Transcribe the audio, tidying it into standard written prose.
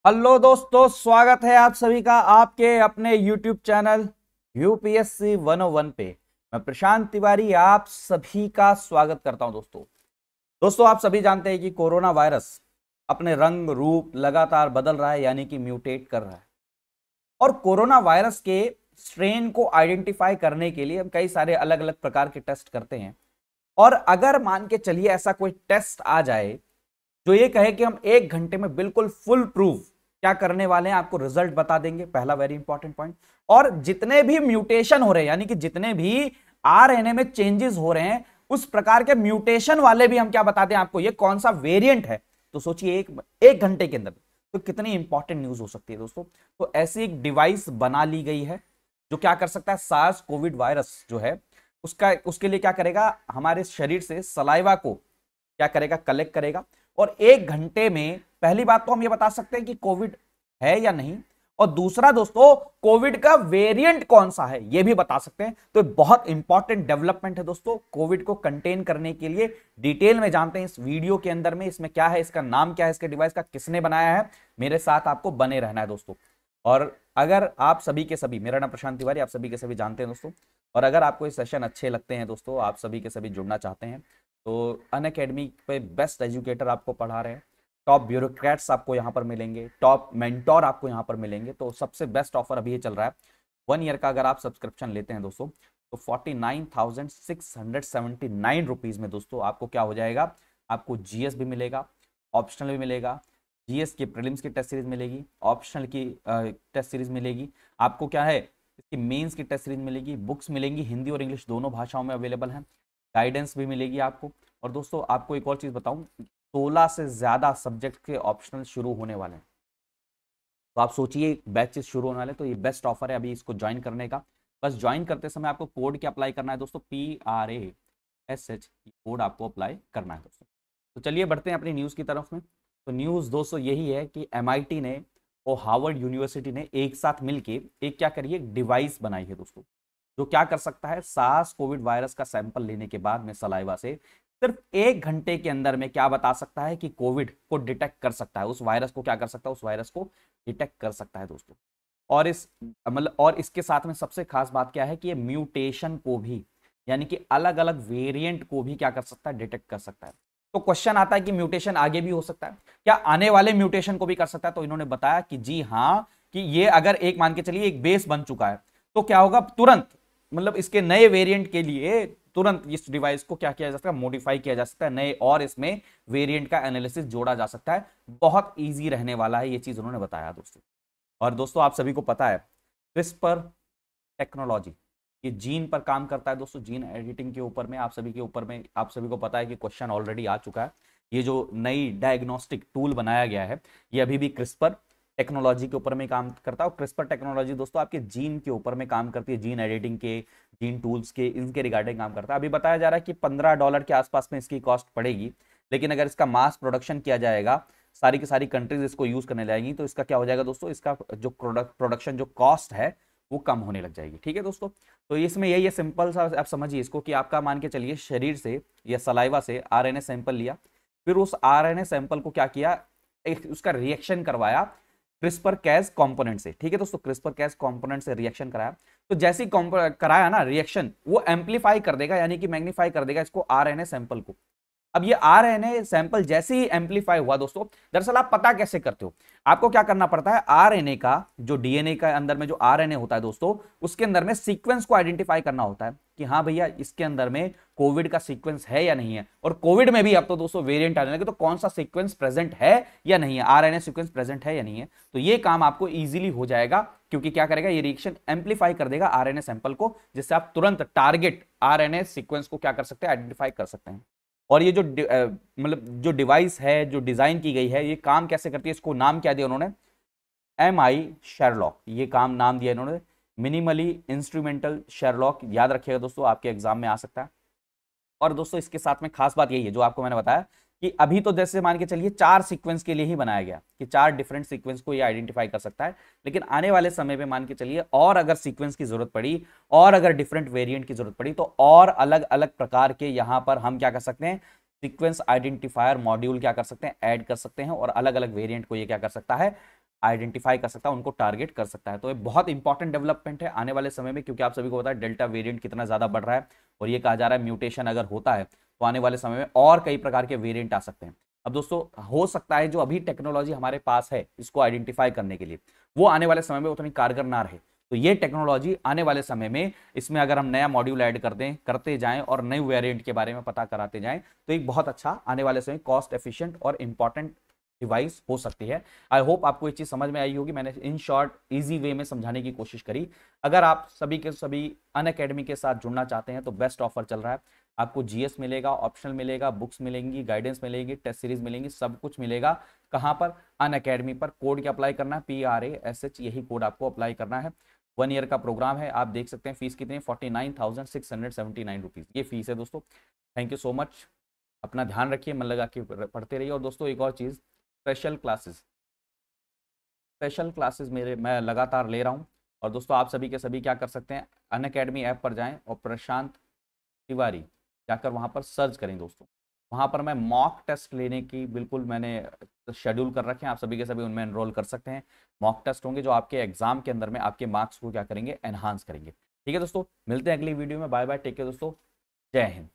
Hello दोस्तों, स्वागत है आप सभी का आपके अपने YouTube चैनल यूपीएससी 101 पे। मैं प्रशांत तिवारी आप सभी का स्वागत करता हूं। दोस्तों आप सभी जानते हैं कि कोरोना वायरस अपने रंग रूप लगातार बदल रहा है, यानी कि म्यूटेट कर रहा है। और कोरोना वायरस के स्ट्रेन को आइडेंटिफाई करने के लिए हम कई सारे अलग अलग प्रकार के टेस्ट करते हैं। और अगर मान के चलिए ऐसा कोई टेस्ट आ जाए जो ये कहे कि हम 1 घंटे में बिल्कुल फुल प्रूफ क्या करने वाले हैं, आपको रिजल्ट बता देंगे, पहला वेरी इंपॉर्टेंट पॉइंट। और जितने भी म्यूटेशन हो रहे हैं, यानी कि जितने भी आरएनए में चेंजेस हो रहे हैं, उस प्रकार के म्यूटेशन वाले भी हम क्या बता दें आपको, ये कौन सा वेरिएंट है। तो सोचिए एक घंटे के अंदर तो कितनी इंपॉर्टेंट न्यूज हो सकती है दोस्तों। तो ऐसी एक डिवाइस बना ली गई है जो क्या कर सकता है, सार्स कोविड वायरस जो है उसके लिए क्या करेगा, हमारे शरीर से सलाइवा को क्या करेगा, कलेक्ट करेगा। और 1 घंटे में पहली बात तो हम ये बता सकते हैं कि कोविड है या नहीं, और दूसरा दोस्तों कोविड का वेरिएंट कौन सा है ये भी बता सकते हैं। तो बहुत इंपॉर्टेंट डेवलपमेंट है दोस्तों, कोविड को कंटेन करने के लिए डिटेल में जानते हैं इस वीडियो के अंदर में। इसमें क्या है, इसका नाम क्या है, इसके डिवाइस का किसने बनाया है, मेरे साथ आपको बने रहना है दोस्तों। और अगर आप सभी के सभी, मेरा नाम प्रशांत तिवारी, आप सभी के सभी जानते हैं दोस्तों, और अगर आपको ये सेशन अच्छे लगते हैं दोस्तों, आप सभी के सभी जुड़ना चाहते हैं, तो अनअकैडमी पे बेस्ट एजुकेटर आपको पढ़ा रहे हैं, टॉप ब्यूरोक्रेट्स आपको यहाँ पर मिलेंगे, टॉप मेंटोर आपको यहाँ पर मिलेंगे। तो सबसे बेस्ट ऑफर अभी ये चल रहा है, 1 ईयर का अगर आप सब्सक्रिप्शन लेते हैं दोस्तों, तो 49,679 रुपीज़ में दोस्तों आपको क्या हो जाएगा, आपको जीएस भी मिलेगा, ऑप्शनल भी मिलेगा, जीएस की प्रीलिम्स की टेस्ट सीरीज मिलेगी, ऑप्शनल की टेस्ट सीरीज मिलेगी, आपको क्या है इसकी मेंस की टेस्ट सीरीज मिलेगी, बुक्स मिलेंगी, हिंदी और इंग्लिश दोनों भाषाओं में अवेलेबल हैं, गाइडेंस भी मिलेगी आपको। और दोस्तों आपको एक और चीज़ बताऊं, 16 से ज़्यादा सब्जेक्ट के ऑप्शनल शुरू होने वाले हैं। तो आप सोचिए बैचेस शुरू होने वाले, तो ये बेस्ट ऑफर है अभी इसको ज्वाइन करने का। बस ज्वाइन करते समय आपको कोड क्या अप्लाई करना है दोस्तों, PRASH कोड आपको अप्लाई करना है दोस्तों। तो चलिए बढ़ते हैं अपनी न्यूज़ की तरफ में। तो न्यूज़ दोस्तों यही है कि MIT ने और हार्वर्ड यूनिवर्सिटी ने एक साथ मिलके एक क्या करिए, डिवाइस बनाई है दोस्तों, जो क्या कर सकता है, सार्स कोविड वायरस का सैंपल लेने के बाद में सलाइवा से सिर्फ 1 घंटे के अंदर में क्या बता सकता है कि कोविड को डिटेक्ट कर सकता है, उस वायरस को क्या कर सकता है, उस वायरस को डिटेक्ट कर सकता है दोस्तों। और इसके साथ में सबसे खास बात क्या है कि ये म्यूटेशन को भी, यानी कि अलग अलग वेरिएंट को भी क्या कर सकता है, डिटेक्ट कर सकता है। तो क्वेश्चन आता है कि म्यूटेशन आगे भी हो सकता है क्या, आने वाले म्यूटेशन को भी कर सकता है। तो इन्होंने बताया कि जी हाँ, कि ये अगर एक मान के चलिए एक बेस बन चुका है, तो क्या होगा, तुरंत इसके नए वेरिएंट के लिए तुरंत इस डिवाइस को क्या किया जा सकता है, मॉडिफाई किया जा सकता है, नए और इसमें वेरिएंट का एनालिसिस जोड़ा जा सकता है। बहुत इजी रहने वाला है, ये चीज उन्होंने बताया दोस्तों। और दोस्तों आप सभी को पता है क्रिस्पर टेक्नोलॉजी ये जीन पर काम करता है दोस्तों, जीन एडिटिंग के ऊपर में, आप सभी के ऊपर में, आप सभी को पता है कि क्वेश्चन ऑलरेडी आ चुका है। ये जो नई डायग्नोस्टिक टूल बनाया गया है, ये अभी भी क्रिस्पर टेक्नोलॉजी के ऊपर में काम करता है। और क्रिस्पर टेक्नोलॉजी दोस्तों आपके जीन के ऊपर में काम करती है, जीन एडिटिंग के, जीन टूल्स के, इनके रिगार्डिंग काम करता है। अभी बताया जा रहा है कि $15 के आसपास में इसकी कॉस्ट पड़ेगी, लेकिन अगर इसका मास प्रोडक्शन किया जाएगा, सारी की सारी कंट्रीज इसको यूज करने लगेंगी, तो इसका क्या हो जाएगा दोस्तों, इसका जो प्रोडक्शन जो कॉस्ट है वो कम होने लग जाएगी। ठीक है दोस्तों, तो इसमें यही है, सिंपल सा आप समझिए इसको कि आपका मान के चलिए शरीर से या सलाइवा से आरएनए सैंपल लिया, फिर उस आरएनए सैंपल को क्या किया, एक उसका रिएक्शन करवाया क्रिस्पर कैज कंपोनेंट से। ठीक है दोस्तों, क्रिस्पर कैज कंपोनेंट से रिएक्शन कराया, तो जैसे ही कराया ना रिएक्शन, वो एम्पलीफाई कर देगा, यानी कि मैग्नीफाई कर देगा इसको आरएनए सैंपल को। अब ये आरएनए सैंपल जैसे ही एम्पलीफाई हुआ दोस्तों, दरअसल आप पता कैसे करते हो, आपको क्या करना पड़ता है, आरएनए का जो डीएनए का अंदर में जो आरएनए होता है दोस्तों, उसके अंदर में सीक्वेंस को आइडेंटिफाई करना होता है कि हाँ भैया इसके अंदर में कोविड का सीक्वेंस है या नहीं है। और कोविड में भी अब तो दोस्तों वेरिएंट आने लगे, तो कौन सा सीक्वेंस प्रेजेंट है या नहीं है, आरएनए सीक्वेंस प्रेजेंट है या नहीं है। तो ये काम आपको इजीली हो जाएगा, क्योंकि क्या करेगा, ये रिएक्शन एम्पलीफाई कर देगा आरएनए सैंपल को, जिससे आप तुरंत टारगेट आरएनए सीक्वेंस को क्या कर सकते हैं, आइडेंटिफाई कर सकते हैं। और ये जो जो डिवाइस है, जो डिजाइन की गई है, ये काम कैसे करती है, इसको नाम क्या दिया उन्होंने, MI शेरलॉक, ये काम नाम दिया इन्होंने, मिनिमली इंस्ट्रूमेंटल शेरलॉक। याद रखिएगा दोस्तों, आपके एग्जाम में आ सकता है। और दोस्तों इसके साथ में खास बात यही है जो आपको मैंने बताया कि अभी तो जैसे मान के चलिए 4 सीक्वेंस के लिए ही बनाया गया कि 4 डिफरेंट सीक्वेंस को ये आइडेंटिफाई कर सकता है, लेकिन आने वाले समय में मान के चलिए और अगर सीक्वेंस की जरूरत पड़ी और अगर डिफरेंट वेरिएंट की जरूरत पड़ी, तो और अलग अलग प्रकार के यहां पर हम क्या कर सकते हैं, सीक्वेंस आइडेंटिफायर मॉड्यूल क्या कर सकते हैं, ऐड कर सकते हैं, और अलग अलग वेरिएंट को ये क्या कर सकता है, आइडेंटिफाई कर सकता है, उनको टारगेट कर सकता है। तो ये बहुत इंपॉर्टेंट डेवलपमेंट है आने वाले समय में, क्योंकि आप सभी को पता है डेल्टा वेरिएंट कितना ज़्यादा बढ़ रहा है, और ये कहा जा रहा है म्यूटेशन अगर होता है तो आने वाले समय में और कई प्रकार के वेरिएंट आ सकते हैं। अब दोस्तों हो सकता है जो अभी टेक्नोलॉजी हमारे पास है इसको आइडेंटिफाई करने के लिए, वो आने वाले समय में उतनी कारगर ना रहे। तो ये टेक्नोलॉजी आने वाले समय में इसमें अगर हम नया मॉड्यूल ऐड कर दें, करते जाएं और नए वेरिएंट के बारे में पता कराते जाएं, तो एक बहुत अच्छा आने वाले समय कॉस्ट एफिशिएंट और इंपॉर्टेंट डिवाइस हो सकती है। आई होप आपको ये चीज समझ में आई होगी। मैंने इन शॉर्ट इजी वे में समझाने की कोशिश करी। अगर आप सभी के सभी अनअकैडमी के साथ जुड़ना चाहते हैं तो बेस्ट ऑफर चल रहा है। आपको जीएस मिलेगा, ऑप्शनल मिलेगा, बुक्स मिलेंगी, गाइडेंस मिलेगी, टेस्ट सीरीज मिलेंगी, सब कुछ मिलेगा। कहां पर? अनअकैडमी पर। कोड क्या अप्लाई करना है? PRASH, यही कोड आपको अप्लाई करना है। 1 ईयर का प्रोग्राम है। आप देख सकते हैं फीस कितनी है, 49,679 रुपीज ये फीस है दोस्तों। Thank you so much. अपना ध्यान रखिए, मन लगा के पढ़ते रहिए। और दोस्तों एक और चीज़, स्पेशल क्लासेस मेरे मैं लगातार ले रहा हूँ। और दोस्तों आप सभी के सभी क्या कर सकते हैं, अनअकैडमी ऐप पर जाएं और प्रशांत तिवारी जाकर वहाँ पर सर्च करें दोस्तों। वहाँ पर मैं मॉक टेस्ट लेने की बिल्कुल मैंने शेड्यूल कर रखे हैं, आप सभी के सभी उनमें एनरोल कर सकते हैं। मॉक टेस्ट होंगे जो आपके एग्जाम के अंदर में आपके मार्क्स को क्या करेंगे, एनहांस करेंगे। ठीक है दोस्तों, मिलते हैं अगली वीडियो में। बाय बाय, टेक केयर दोस्तों, जय हिंद।